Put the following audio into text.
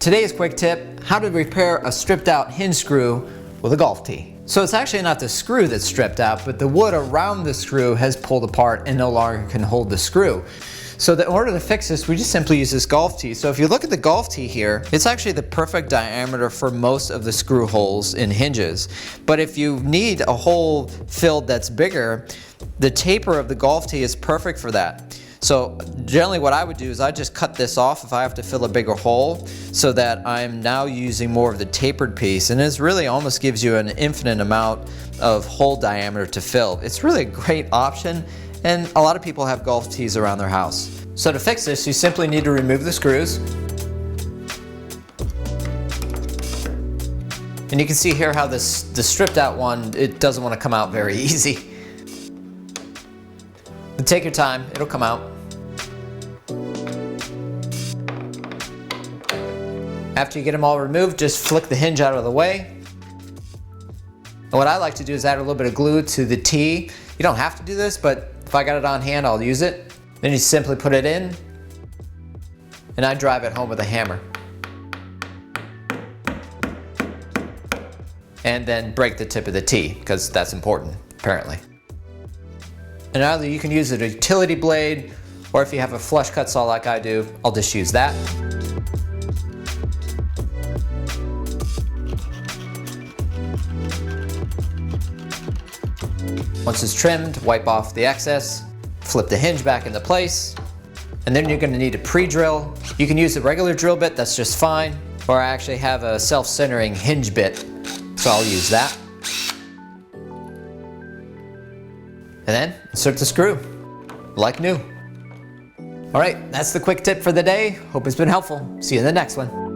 Today's quick tip, how to repair a stripped out hinge screw with a golf tee. So it's actually not the screw that's stripped out, but the wood around the screw has pulled apart and no longer can hold the screw. So in order to fix this, we just simply use this golf tee. So if you look at the golf tee here, it's actually the perfect diameter for most of the screw holes in hinges. But if you need a hole filled that's bigger, the taper of the golf tee is perfect for that. So generally what I would do is I just cut this off if I have to fill a bigger hole, so that I'm now using more of the tapered piece, and this really almost gives you an infinite amount of hole diameter to fill. It's really a great option, and a lot of people have golf tees around their house. So to fix this, you simply need to remove the screws. And you can see here how the stripped out one, it doesn't want to come out very easy. But take your time, it'll come out. After you get them all removed, just flick the hinge out of the way. And what I like to do is add a little bit of glue to the tee. You don't have to do this, but if I got it on hand, I'll use it. Then you simply put it in, and I drive it home with a hammer. And then break the tip of the tee, because that's important, apparently. And either you can use a utility blade, or if you have a flush cut saw like I do, I'll just use that. Once it's trimmed, wipe off the excess, flip the hinge back into place, and then you're going to need a pre-drill. You can use a regular drill bit, that's just fine, or I actually have a self-centering hinge bit, so I'll use that. And then insert the screw, like new. All right, that's the quick tip for the day. Hope it's been helpful. See you in the next one.